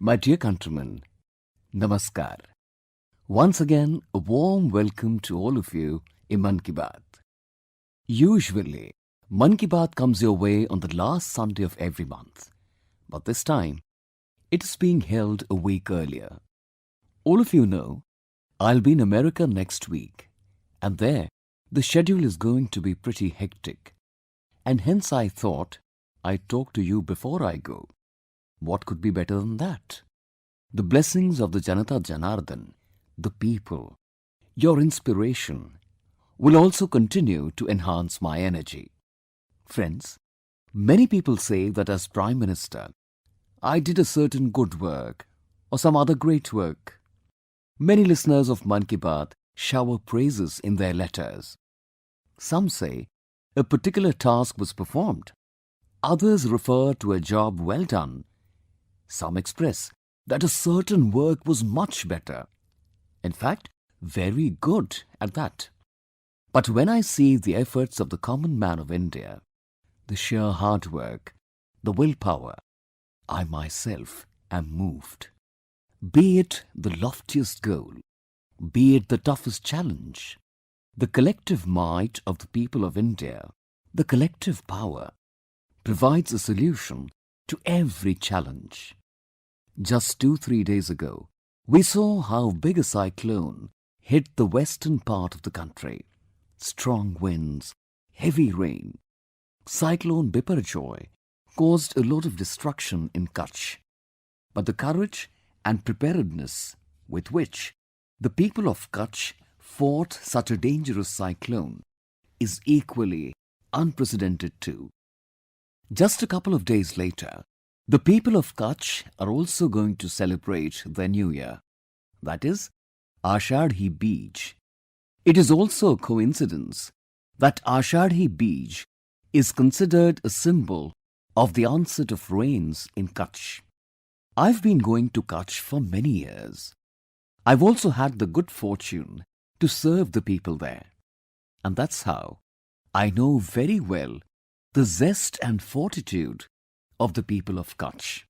My dear countrymen, Namaskar. Once again, a warm welcome to all of you in Mann Ki Baat. Usually, Mann Ki Baat comes your way on the last Sunday of every month. But this time, it is being held a week earlier. All of you know, I'll be in America next week. And there, the schedule is going to be pretty hectic. And hence I thought I'd talk to you before I go. What could be better than that? The blessings of the Janata Janardan, the people, your inspiration, will also continue to enhance my energy. Friends, many people say that as Prime Minister, I did a certain good work or some other great work. Many listeners of Mann Ki Baat shower praises in their letters. Some say a particular task was performed. Others refer to a job well done. Some express that a certain work was much better. In fact, very good at that. But when I see the efforts of the common man of India, the sheer hard work, the willpower, I myself am moved. Be it the loftiest goal, be it the toughest challenge, the collective might of the people of India, the collective power, provides a solution to every challenge. Just 2-3 days ago, we saw how big a cyclone hit the western part of the country. Strong winds, heavy rain. Cyclone Biparjoy caused a lot of destruction in Kutch. But the courage and preparedness with which the people of Kutch fought such a dangerous cyclone is equally unprecedented too. Just a couple of days later, the people of Kutch are also going to celebrate their new year. That is, Ashadhi Beej. It is also a coincidence that Ashadhi Beej is considered a symbol of the onset of rains in Kutch. I've been going to Kutch for many years. I've also had the good fortune to serve the people there. And that's how I know very well the zest and fortitude of the people of Kutch.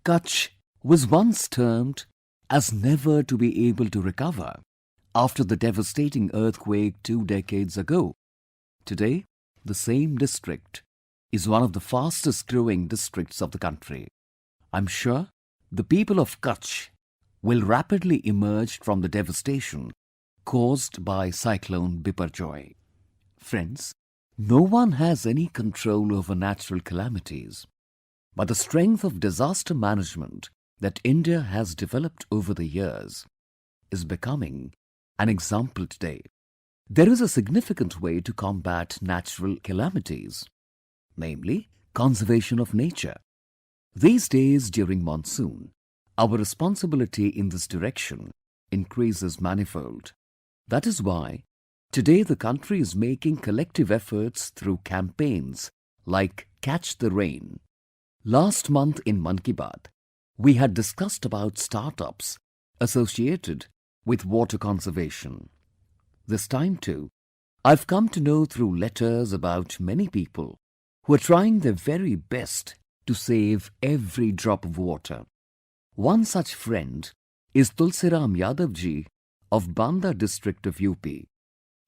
Kutch was once termed as never to be able to recover after the devastating earthquake 2 decades ago. Today, the same district is one of the fastest growing districts of the country. I'm sure the people of Kutch will rapidly emerge from the devastation caused by Cyclone Biparjoy. Friends, no one has any control over natural calamities. But the strength of disaster management that India has developed over the years is becoming an example today. There is a significant way to combat natural calamities, namely conservation of nature. These days during monsoon, our responsibility in this direction increases manifold. That is why today the country is making collective efforts through campaigns like Catch the Rain. Last month in Mann Ki Baat, we had discussed about startups associated with water conservation. This time too, I've come to know through letters about many people who are trying their very best to save every drop of water. One such friend is Tulsiram Yadav ji of Banda district of UP.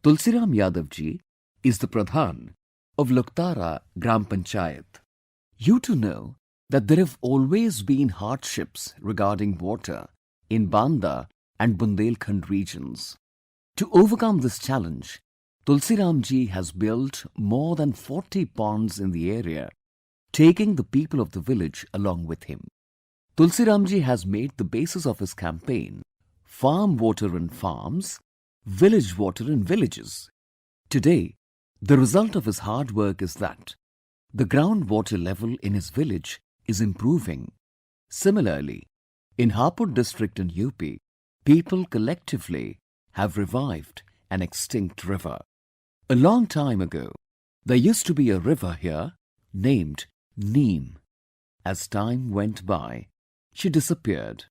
Tulsiram Yadav ji is the Pradhan of Luktara Gram Panchayat. You too know that there have always been hardships regarding water in Banda and Bundelkhand regions. To overcome this challenge, Tulsiram ji has built more than 40 ponds in the area, taking the people of the village along with him. Tulsiram ji has made the basis of his campaign farm water in farms, village water in villages. Today, the result of his hard work is that the groundwater level in his village is improving. Similarly, in Hapur district in UP, people collectively have revived an extinct river. A long time ago, there used to be a river here named Neem. As time went by, she disappeared,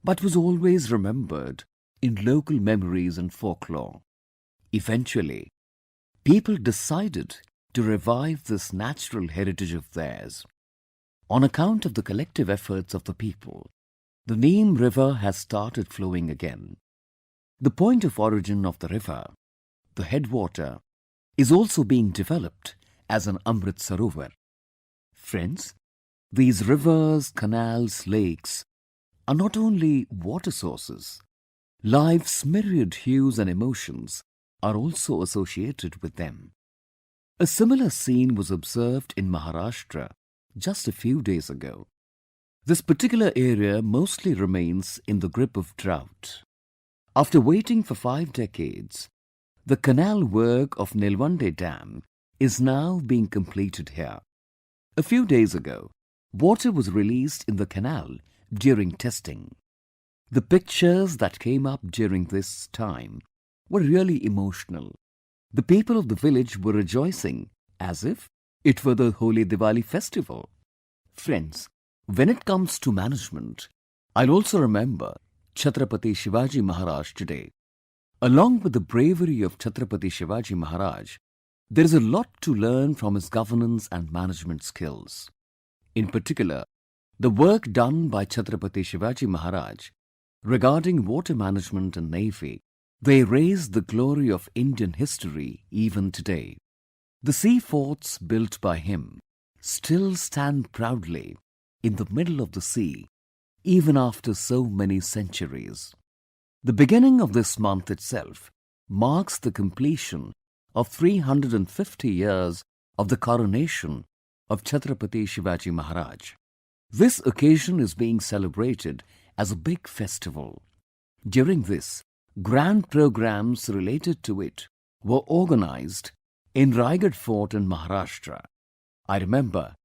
but was always remembered in local memories and folklore. Eventually, people decided to revive this natural heritage of theirs. On account of the collective efforts of the people, the Neem river has started flowing again. The point of origin of the river, the headwater, is also being developed as an Amrit Sarovar. Friends, these rivers, canals, lakes are not only water sources. Life's myriad hues and emotions are also associated with them. A similar scene was observed in Maharashtra just a few days ago. This particular area mostly remains in the grip of drought. After waiting for 5 decades, the canal work of Nilwande Dam is now being completed here. A few days ago, water was released in the canal during testing. The pictures that came up during this time were really emotional. The people of the village were rejoicing as if it were the Holy Diwali festival. Friends, when it comes to management, I'll also remember Chhatrapati Shivaji Maharaj today. Along with the bravery of Chhatrapati Shivaji Maharaj, there is a lot to learn from his governance and management skills. In particular, the work done by Chhatrapati Shivaji Maharaj regarding water management and navy, they raise the glory of Indian history even today. The sea forts built by him still stand proudly in the middle of the sea even after so many centuries. The beginning of this month itself marks the completion of 350 years of the coronation of Chhatrapati Shivaji Maharaj. This occasion is being celebrated as a big festival. During this, grand programs related to it were organized in Raigad Fort in Maharashtra. I remember,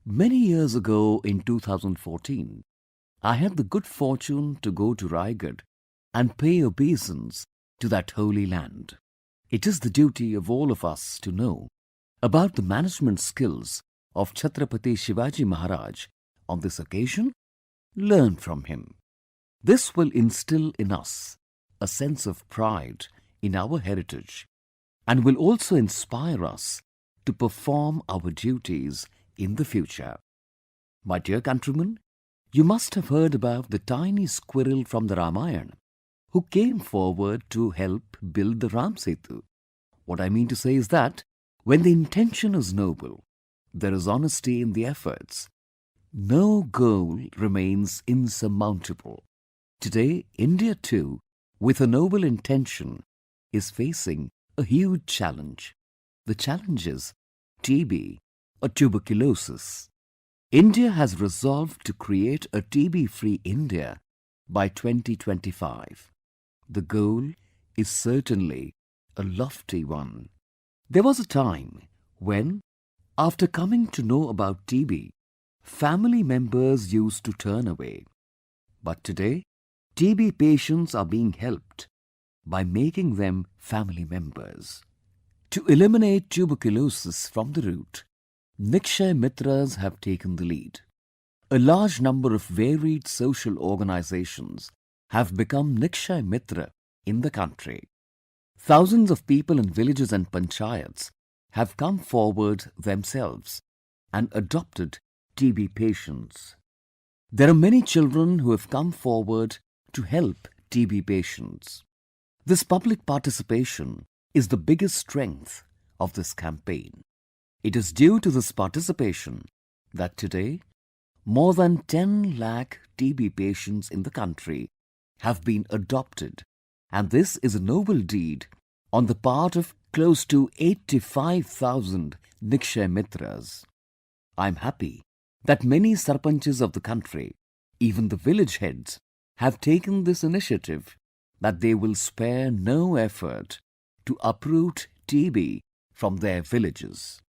many years ago in 2014, I had the good fortune to go to Raigad and pay obeisance to that holy land. It is the duty of all of us to know about the management skills of Chhatrapati Shivaji Maharaj on this occasion. Learn from him. This will instill in us a sense of pride in our heritage and will also inspire us to perform our duties in the future. My dear countrymen, you must have heard about the tiny squirrel from the Ramayana who came forward to help build the Ram Setu. What I mean to say is that when the intention is noble, there is honesty in the efforts. No goal remains insurmountable. Today, India too, with a noble intention, is facing a huge challenge. The challenge is TB or tuberculosis. India has resolved to create a TB-free India by 2025. The goal is certainly a lofty one. There was a time when, after coming to know about TB, family members used to turn away. But today, TB patients are being helped by making them family members. To eliminate tuberculosis from the root, Nikshay Mitras have taken the lead. A large number of varied social organizations have become Nikshay Mitra in the country. Thousands of people in villages and panchayats have come forward themselves and adopted TB patients. There are many children who have come forward to help TB patients. This public participation is the biggest strength of this campaign. It is due to this participation that today, more than 10 lakh TB patients in the country have been adopted, and this is a noble deed on the part of close to 85,000 Nikshay Mitras. I am happy that many sarpanches of the country, even the village heads, have taken this initiative that they will spare no effort to uproot TB from their villages.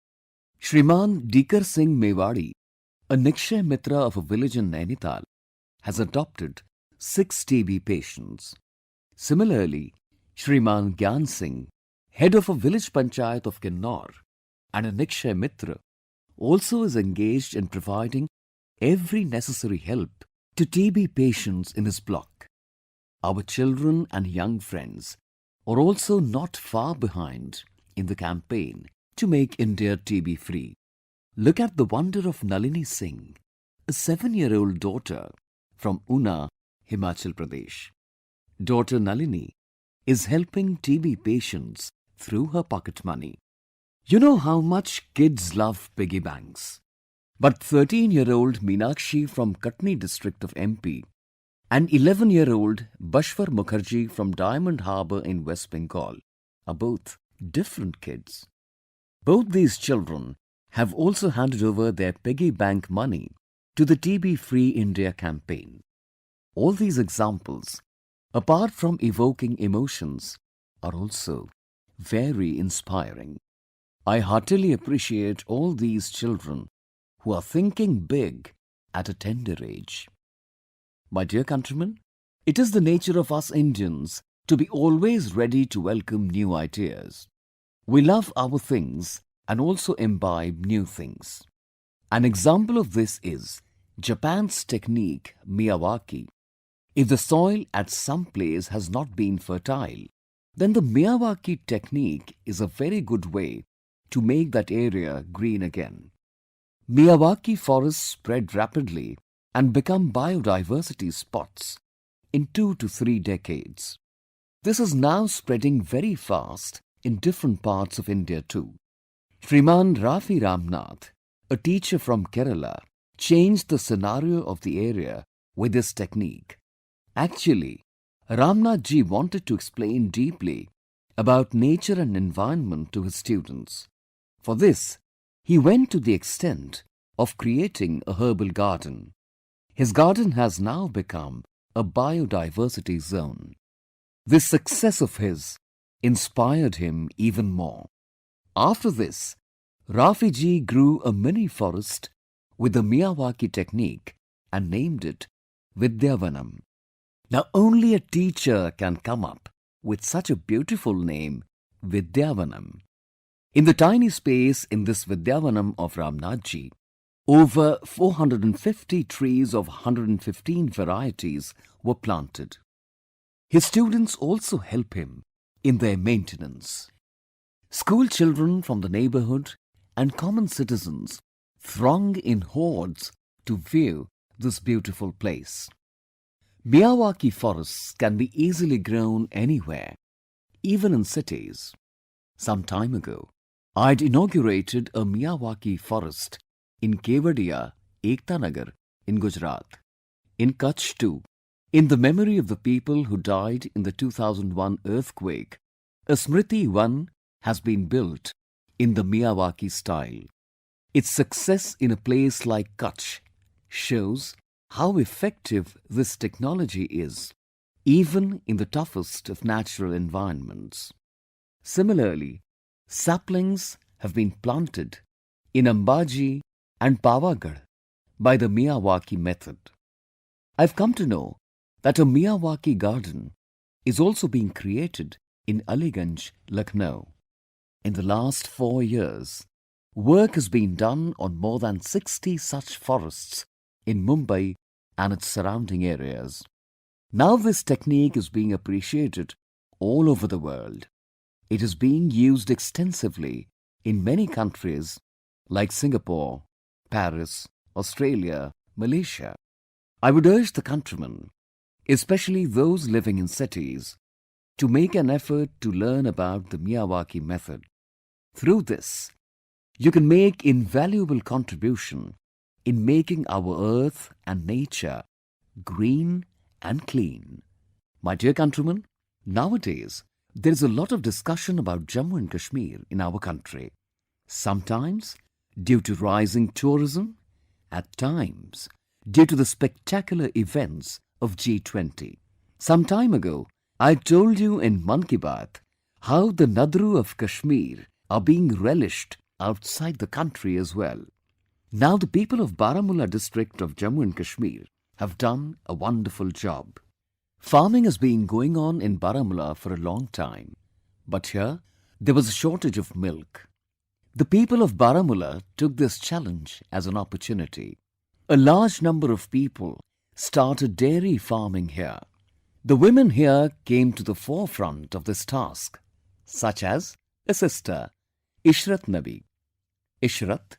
Shriman Dikar Singh Mewadi, a Nikshay Mitra of a village in Nainital, has adopted 6 TB patients. Similarly, Shriman Gyan Singh, head of a village panchayat of Kinnaur and a Nikshay Mitra, also is engaged in providing every necessary help to TB patients in his block. Our children and young friends are also not far behind in the campaign to make India TB free. Look at the wonder of Nalini Singh, a 7-year-old daughter from Una Himachal Pradesh. Daughter Nalini is helping TB patients through her pocket money. You know how much kids love piggy banks. But 13-year-old Meenakshi from Katni district of MP and 11-year-old Bashwar Mukherjee from Diamond Harbour in West Bengal are both different kids. Both these children have also handed over their piggy bank money to the TB Free India campaign. All these examples, apart from evoking emotions, are also very inspiring. I heartily appreciate all these children who are thinking big at a tender age. My dear countrymen, it is the nature of us Indians to be always ready to welcome new ideas. We love our things and also imbibe new things. An example of this is Japan's technique Miyawaki. If the soil at some place has not been fertile, then the Miyawaki technique is a very good way to make that area green again. Miyawaki forests spread rapidly and become biodiversity spots in 2 to 3 decades. This is now spreading very fast in different parts of India too. Shriman Rafi Ramnath, a teacher from Kerala, changed the scenario of the area with this technique. Actually, Ramnath ji wanted to explain deeply about nature and environment to his students. For this, he went to the extent of creating a herbal garden. His garden has now become a biodiversity zone. This success of his inspired him even more. After this, Rafi ji grew a mini forest with the Miyawaki technique and named it Vidyavanam. Now only a teacher can come up with such a beautiful name, Vidyavanam. In the tiny space in this Vidyavanam of Ramnath ji, over 450 trees of 115 varieties were planted. His students also help him in their maintenance. School children from the neighborhood and common citizens throng in hordes to view this beautiful place. Miyawaki forests can be easily grown anywhere, even in cities. Some time ago, I'd inaugurated a Miyawaki forest in Kevadia, Ekta Nagar in Gujarat. In Kutch too, in the memory of the people who died in the 2001 earthquake, a Smriti Van has been built in the Miyawaki style. Its success in a place like Kutch shows how effective this technology is, even in the toughest of natural environments. Similarly, saplings have been planted in Ambaji and Pavagadh by the Miyawaki method. I've come to know that a Miyawaki garden is also being created in Aliganj, Lucknow. In the last 4 years, work has been done on more than 60 such forests in Mumbai and its surrounding areas. Now this technique is being appreciated all over the world. It is being used extensively in many countries like Singapore, Paris, Australia, Malaysia. I would urge the countrymen, especially those living in cities, to make an effort to learn about the Miyawaki method. Through this, you can make invaluable contribution in making our earth and nature green and clean. My dear countrymen, nowadays there is a lot of discussion about Jammu and Kashmir in our country. Sometimes due to rising tourism, at times due to the spectacular events of G20. Some time ago, I told you in Mann Ki Baat how the Nadru of Kashmir are being relished outside the country as well. Now the people of Baramulla district of Jammu and Kashmir have done a wonderful job. Farming has been going on in Baramulla for a long time, but here there was a shortage of milk. The people of Baramulla took this challenge as an opportunity. A large number of people started dairy farming here. The women here came to the forefront of this task, such as a sister, Ishrat Nabi. Ishrat,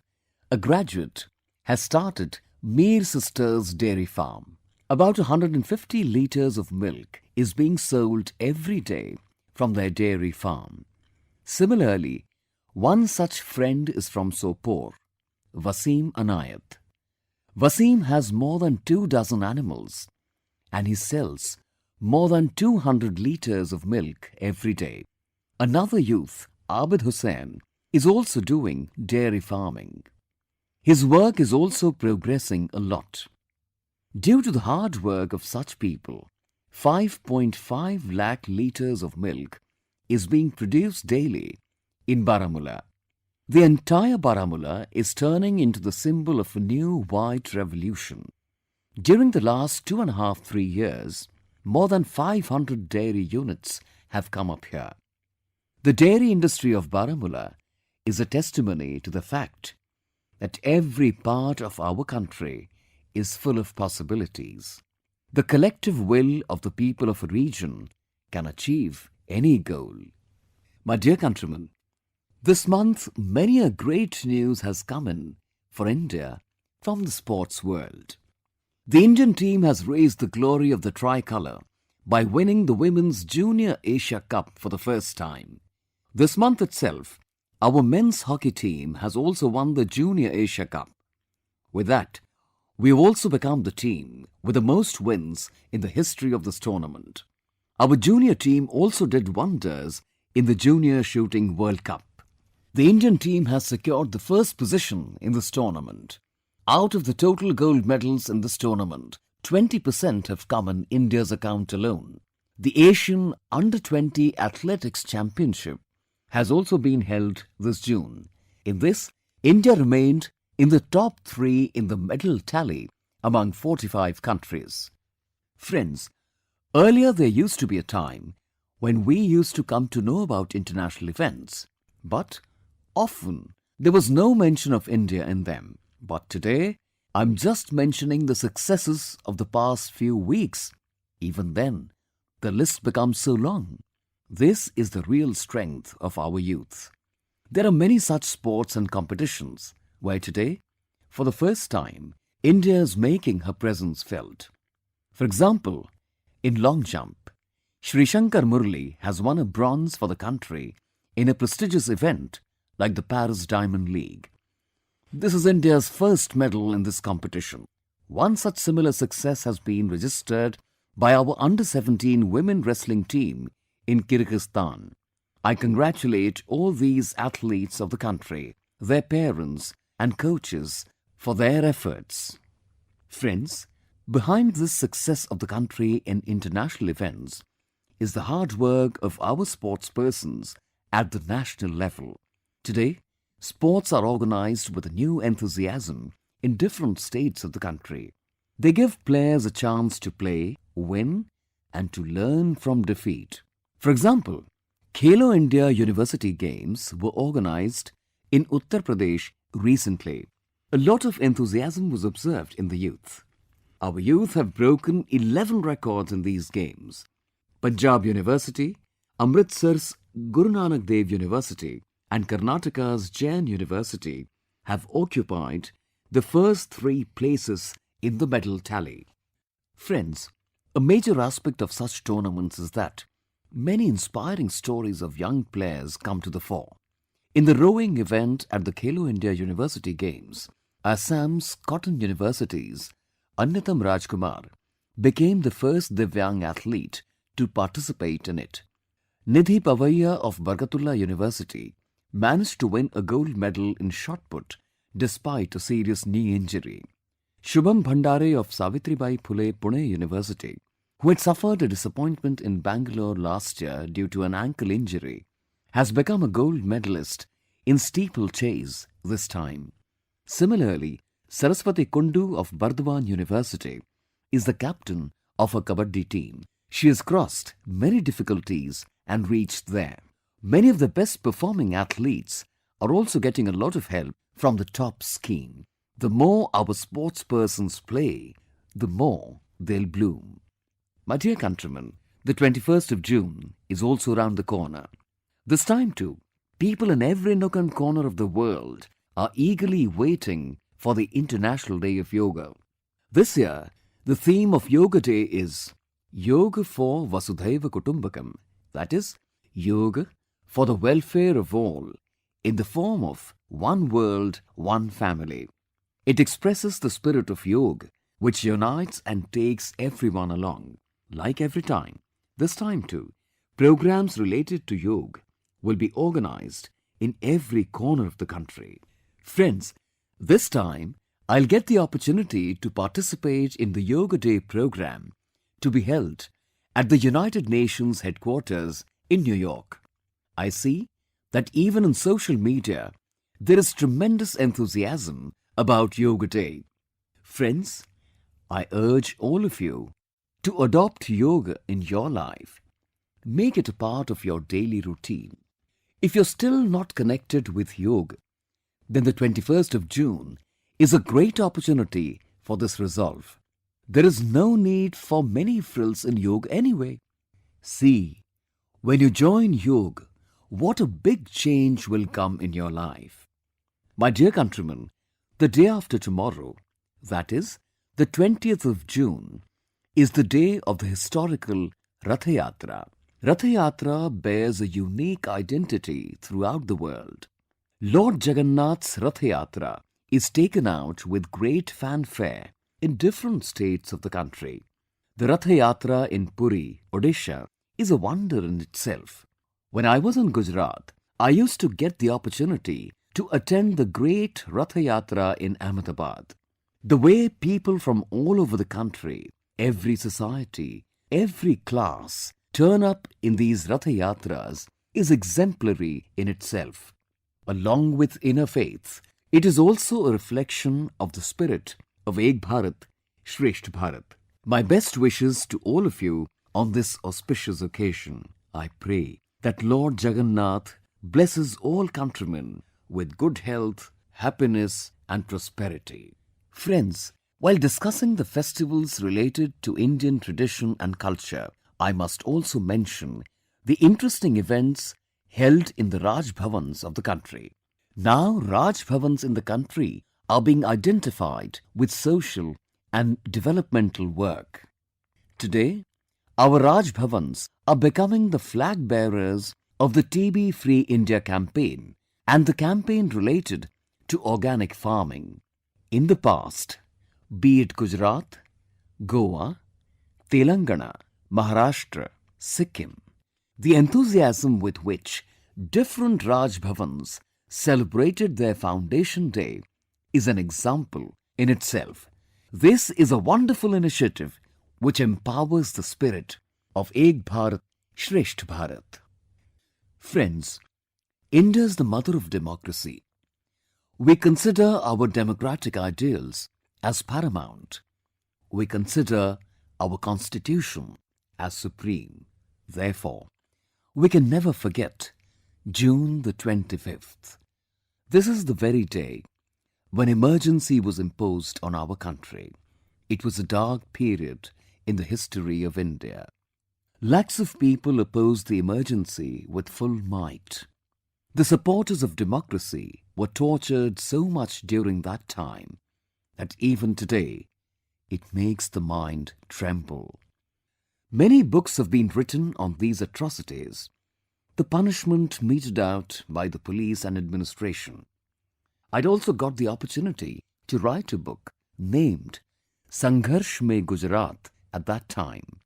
a graduate, has started Mir Sisters Dairy Farm. About 150 liters of milk is being sold every day from their dairy farm. Similarly, one such friend is from Sopore, Wasim Anayat. Wasim has more than 2 dozen animals and he sells more than 200 liters of milk every day. Another youth, Abid Hussain, is also doing dairy farming. His work is also progressing a lot. Due to the hard work of such people, 5.5 lakh liters of milk is being produced daily in Baramulla. The entire Baramulla is turning into the symbol of a new white revolution. During the last 2.5–3 years, more than 500 dairy units have come up here. The dairy industry of Baramulla is a testimony to the fact that every part of our country is full of possibilities. The collective will of the people of a region can achieve any goal. My dear countrymen, this month many a great news has come in for India from the sports world. The Indian team has raised the glory of the tricolour by winning the Women's Junior Asia Cup for the first time. This month itself, our men's hockey team has also won the Junior Asia Cup. With that, we have also become the team with the most wins in the history of this tournament. Our junior team also did wonders in the Junior Shooting World Cup. The Indian team has secured the first position in this tournament. Out of the total gold medals in this tournament, 20% have come in India's account alone. The Asian Under-20 Athletics Championship has also been held this June. In this, India remained in the top 3 in the medal tally among 45 countries. Friends, earlier there used to be a time when we used to come to know about international events, but often there was no mention of India in them. But today, I'm just mentioning the successes of the past few weeks. Even then, the list becomes so long. This is the real strength of our youth. There are many such sports and competitions where today, for the first time, India is making her presence felt. For example, in long jump, Shri Shankar Murli has won a bronze for the country in a prestigious event like the Paris Diamond League. This is India's first medal in this competition. One such similar success has been registered by our Under-17 women wrestling team in Kyrgyzstan. I congratulate all these athletes of the country, their parents and coaches for their efforts. Friends, behind this success of the country in international events is the hard work of our sportspersons at the national level. Today, sports are organized with a new enthusiasm in different states of the country. They give players a chance to play, win, and to learn from defeat. For example, Khelo India University Games were organized in Uttar Pradesh recently. A lot of enthusiasm was observed in the youth. Our youth have broken 11 records in these games. Punjab University, Amritsar's Guru Nanak Dev University, and Karnataka's Jain University have occupied the first 3 places in the medal tally. Friends, a major aspect of such tournaments is that many inspiring stories of young players come to the fore. In the rowing event at the Khelo India University Games, Assam's Cotton University's Anyatam Rajkumar became the first Divyang athlete to participate in it. Nidhi Pavaiya of Barkatullah University managed to win a gold medal in shot put despite a serious knee injury. Shubham Bhandare of Savitribai Phule Pune University, who had suffered a disappointment in Bangalore last year due to an ankle injury, has become a gold medalist in steeplechase this time. Similarly, Saraswati Kundu of Bardwan University is the captain of her Kabaddi team. She has crossed many difficulties and reached there. Many of the best performing athletes are also getting a lot of help from the top scheme. The more our sportspersons play, the more they'll bloom. My dear countrymen, the 21st of June is also around the corner. This time too, people in every nook and corner of the world are eagerly waiting for the International Day of Yoga. This year, The theme of Yoga Day is Yoga for Vasudhaiva Kutumbakam, that is, Yoga for the welfare of all in the form of one world, one family. It expresses the spirit of yoga which unites and takes everyone along. Like every time, this time too, programs related to yoga will be organized in every corner of the country. Friends, this time I'll get the opportunity to participate in the Yoga Day program to be held at the United Nations headquarters in New York. I see that even on social media, there is tremendous enthusiasm about Yoga Day. Friends, I urge all of you to adopt yoga in your life. Make it a part of your daily routine. If you're still not connected with yoga, then the 21st of June is a great opportunity for this resolve. There is no need for many frills in yoga anyway. See, when you join yoga, what a big change will come in your life. My dear countrymen, the day after tomorrow, that is, the 20th of June, is the day of the historical Rath Yatra. Rath Yatra bears a unique identity throughout the world. Lord Jagannath's Rath Yatra is taken out with great fanfare in different states of the country. The Rath Yatra in Puri, Odisha, is a wonder in itself. When I was in Gujarat, I used to get the opportunity to attend the great Rath Yatra in Ahmedabad. The way people from all over the country, every society, every class turn up in these Rath Yatras is exemplary in itself. Along with inner faith, it is also a reflection of the spirit of Ek Bharat, Shreshtha Bharat. My best wishes to all of you on this auspicious occasion. I pray that Lord Jagannath blesses all countrymen with good health, happiness and prosperity. Friends, while discussing the festivals related to Indian tradition and culture, I must also mention the interesting events held in the Raj Bhavans of the country. Now Raj Bhavans in the country are being identified with social and developmental work. Today, our Raj Bhavans are becoming the flag bearers of the TB Free India campaign and the campaign related to organic farming. In the past, be it Gujarat, Goa, Telangana, Maharashtra, Sikkim, the enthusiasm with which different Raj Bhavans celebrated their foundation day is an example in itself. This is a wonderful initiative which empowers the spirit of Ek Bharat, Shreshtha Bharat. Friends, India is the mother of democracy. We consider our democratic ideals as paramount. We consider our constitution as supreme. Therefore, we can never forget June the 25th. This is the very day when emergency was imposed on our country. It was a dark period in the history of India. Lakhs of people opposed the emergency with full might. The supporters of democracy were tortured so much during that time that even today it makes the mind tremble. Many books have been written on these atrocities, the punishment meted out by the police and administration. I'd also got the opportunity to write a book named Sangharsh Mein Gujarat at that time.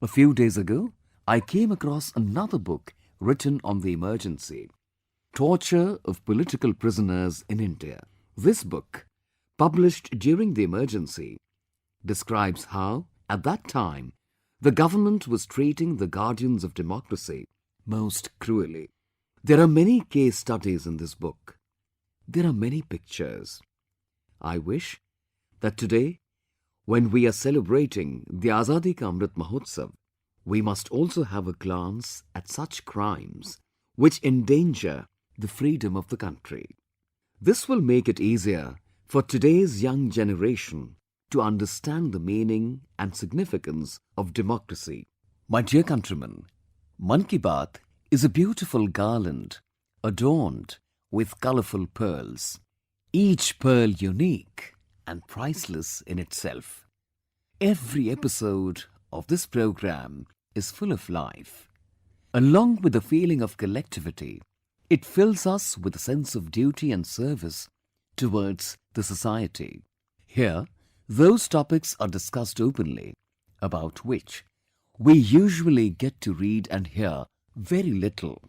A few days ago, I came across another book written on the emergency, Torture of Political Prisoners in India. This book, published during the emergency, describes how, at that time, the government was treating the guardians of democracy most cruelly. There are many case studies in this book. There are many pictures. I wish that today, when we are celebrating the Azadi Ka Amrit Mahotsav, we must also have a glance at such crimes which endanger the freedom of the country. This will make it easier for today's young generation to understand the meaning and significance of democracy. My dear countrymen, Mann Ki Baat is a beautiful garland adorned with colourful pearls, each pearl unique and priceless in itself. Every episode of this program is full of life. Along with the feeling of collectivity, it fills us with a sense of duty and service towards the society. Here, those topics are discussed openly, about which we usually get to read and hear very little.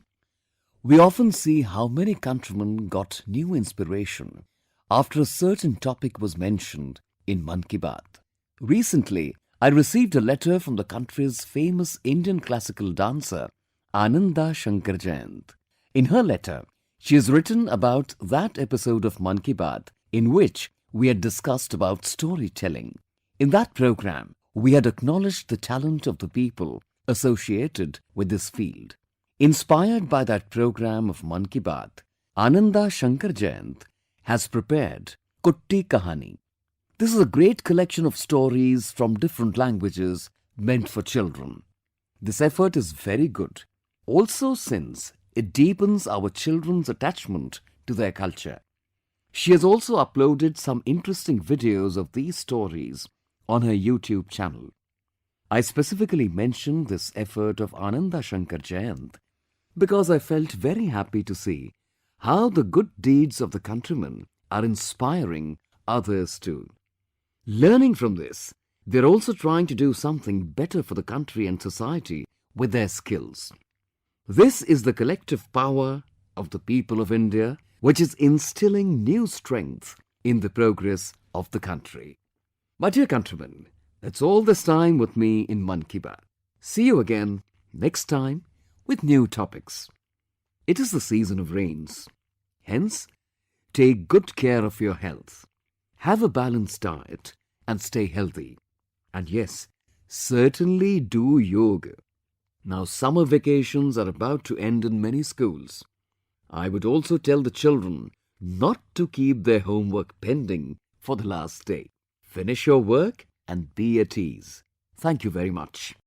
We often see how many countrymen got new inspiration after a certain topic was mentioned in Mann Ki Baat. Recently, I received a letter from the country's famous Indian classical dancer, Ananda Shankar Jayant. In her letter, she has written about that episode of Mann Ki Baat in which we had discussed about storytelling. In that program, we had acknowledged the talent of the people associated with this field. Inspired by that program of Mann Ki Baat, Ananda Shankar Jayant has prepared Kutti Kahani. This is a great collection of stories from different languages meant for children. This effort is very good, also since it deepens our children's attachment to their culture. She has also uploaded some interesting videos of these stories on her YouTube channel. I specifically mentioned this effort of Ananda Shankar Jayant because I felt very happy to see how the good deeds of the countrymen are inspiring others too. Learning from this, they are also trying to do something better for the country and society with their skills. This is the collective power of the people of India, which is instilling new strength in the progress of the country. My dear countrymen, that's all this time with me in Mann Ki Baat. See you again next time with new topics. It is the season of rains. Hence, take good care of your health. Have a balanced diet and stay healthy. And yes, certainly do yoga. Now summer vacations are about to end in many schools. I would also tell the children not to keep their homework pending for the last day. Finish your work and be at ease. Thank you very much.